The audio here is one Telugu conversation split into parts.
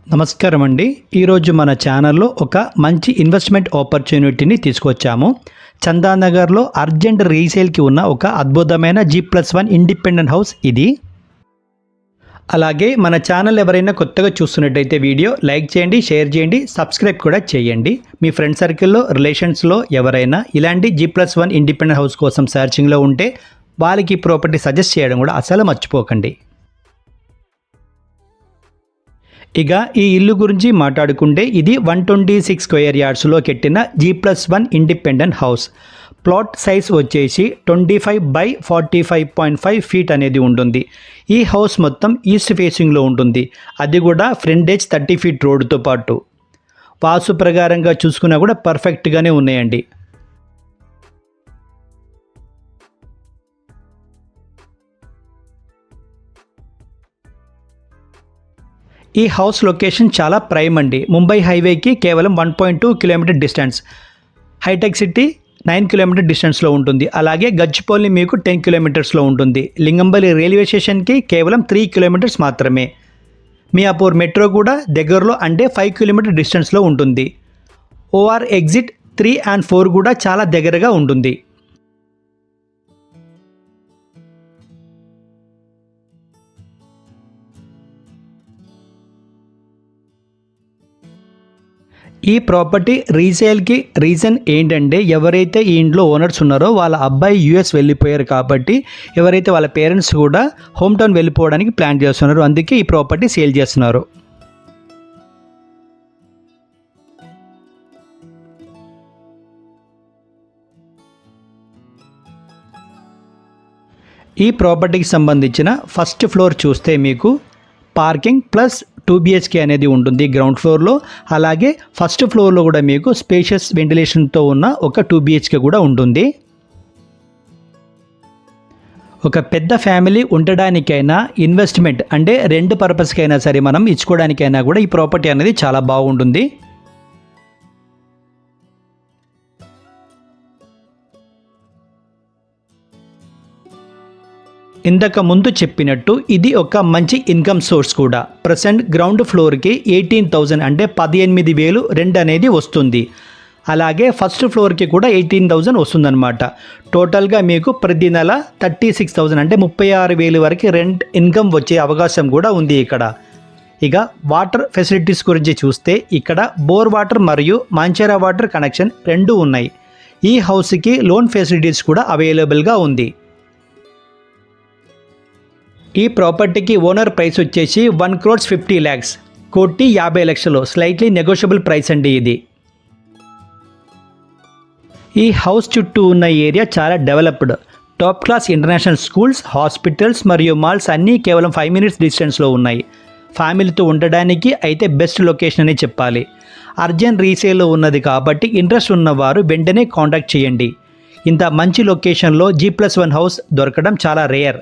నమస్కారం అండి. ఈరోజు మన ఛానల్లో ఒక మంచి ఇన్వెస్ట్మెంట్ ఆపర్చునిటీని తీసుకొచ్చాము. చందానగర్లో అర్జెంట్ రీసేల్కి ఉన్న ఒక అద్భుతమైన G+1 ఇండిపెండెంట్ హౌస్ ఇది. అలాగే మన ఛానల్ ఎవరైనా కొత్తగా చూస్తున్నట్టయితే వీడియో లైక్ చేయండి, షేర్ చేయండి, సబ్స్క్రైబ్ కూడా చేయండి. మీ ఫ్రెండ్ సర్కిల్లో, రిలేషన్స్లో ఎవరైనా ఇలాంటి G+1 ఇండిపెండెంట్ హౌస్ కోసం సర్చింగ్లో ఉంటే వాళ్ళకి ప్రాపర్టీ సజెస్ట్ చేయడం కూడా అసలు మర్చిపోకండి. ఇక ఈ ఇల్లు గురించి మాట్లాడుకుంటే ఇది 126 స్క్వేర్ యార్డ్స్లో కట్టిన G+1 independent house. Plot size వచ్చేసి 25/45.5 ఫీట్ అనేది ఉంటుంది. ఈ హౌస్ మొత్తం ఈస్ట్ ఫేసింగ్లో ఉంటుంది. అది కూడా ఫ్రంటేజ్ 30 ఫీట్ రోడ్డుతో పాటు. వాస్తు ప్రకారంగా చూసుకున్నా కూడా పర్ఫెక్ట్గానే ఉన్నాయండి. ఈ హౌస్ లొకేషన్ చాలా ప్రైమ్ అండి. ముంబై హైవేకి కేవలం 1.2 kilometre distance, hitech city 9 kilometre డిస్టెన్స్లో ఉంటుంది. అలాగే గచ్చిపల్లి మీకు 10 కిలోమీటర్స్లో ఉంటుంది. లింగంపల్లి రైల్వే స్టేషన్కి కేవలం 3 కిలోమీటర్స్ మాత్రమే. మియాపూర్ మెట్రో కూడా దగ్గరలో అంటే 5 కిలోమీటర్ డిస్టెన్స్లో ఉంటుంది. ఓఆర్ ఎగ్జిట్ 3 and 4 కూడా చాలా దగ్గరగా ఉంటుంది. ఈ ప్రాపర్టీ రీసేల్కి రీజన్ ఏంటంటే ఎవరైతే ఈ ఇంట్లో ఓనర్స్ ఉన్నారో వాళ్ళ అబ్బాయి యూఎస్ వెళ్ళిపోయారు కాబట్టి ఎవరైతే వాళ్ళ పేరెంట్స్ కూడా హోమ్ టౌన్ వెళ్ళిపోవడానికి ప్లాన్ చేస్తున్నారు. అందుకే ఈ ప్రాపర్టీ సేల్ చేస్తున్నారు. ఈ ప్రాపర్టీకి సంబంధించిన ఫస్ట్ ఫ్లోర్ చూస్తే మీకు పార్కింగ్ ప్లస్ 2 BHK అనేది ఉంటుంది గ్రౌండ్ ఫ్లోర్లో. అలాగే ఫస్ట్ ఫ్లోర్లో కూడా మీకు స్పేషియస్ వెంటిలేషన్తో ఉన్న ఒక 2 BHK కూడా ఉంటుంది. ఒక పెద్ద ఫ్యామిలీ ఉండడానికైనా, ఇన్వెస్ట్మెంట్ అంటే రెంట్ పర్పస్కైనా సరే మనం ఇచ్చుకోవడానికైనా కూడా ఈ ప్రాపర్టీ అనేది చాలా బాగుంటుంది. ఇంతకు ముందు చెప్పినట్టు ఇది ఒక మంచి ఇన్కమ్ సోర్స్ కూడా. ప్రజెంట్ గ్రౌండ్ ఫ్లోర్కి 18,000 అంటే 18,000 రెంట్ అనేది వస్తుంది. అలాగే ఫస్ట్ ఫ్లోర్కి కూడా 18,000 వస్తుందన్నమాట. టోటల్గా మీకు ప్రతి నెల 36,000 అంటే 36,000 వరకు రెంట్ ఇన్కమ్ వచ్చే అవకాశం కూడా ఉంది ఇక్కడ. ఇక వాటర్ ఫెసిలిటీస్ గురించి చూస్తే ఇక్కడ బోర్ వాటర్ మరియు మంచిర్యాల వాటర్ కనెక్షన్ రెండు ఉన్నాయి. ఈ హౌస్కి లోన్ ఫెసిలిటీస్ కూడా అవైలబుల్గా ఉంది. ఈ ప్రాపర్టీకి ఓనర్ ప్రైస్ వచ్చేసి 1,50,00,000 1,50,00,000 స్లైట్లీ నెగోషియబుల్ ప్రైస్ అండి ఇది. ఈ హౌస్ చుట్టూ ఉన్న ఏరియా చాలా developed. Top class international schools, hospitals మరియు మాల్స్ అన్నీ కేవలం 5 minutes డిస్టెన్స్లో ఉన్నాయి. ఫ్యామిలీతో ఉండడానికి అయితే బెస్ట్ లొకేషన్ అని చెప్పాలి. అర్జెంట్ రీసేల్లో ఉన్నది కాబట్టి ఇంట్రెస్ట్ ఉన్నవారు వెంటనే కాంటాక్ట్ చేయండి. ఇంత మంచి లొకేషన్లో G+1 హౌస్ దొరకడం చాలా రేర్.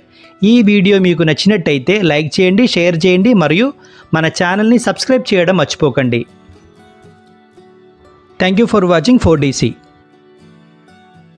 ఈ వీడియో మీకు నచ్చినట్టయితే లైక్ చేయండి, షేర్ చేయండి మరియు మన ఛానల్ని సబ్స్క్రైబ్ చేయడం మర్చిపోకండి. Thank you for watching 4DC.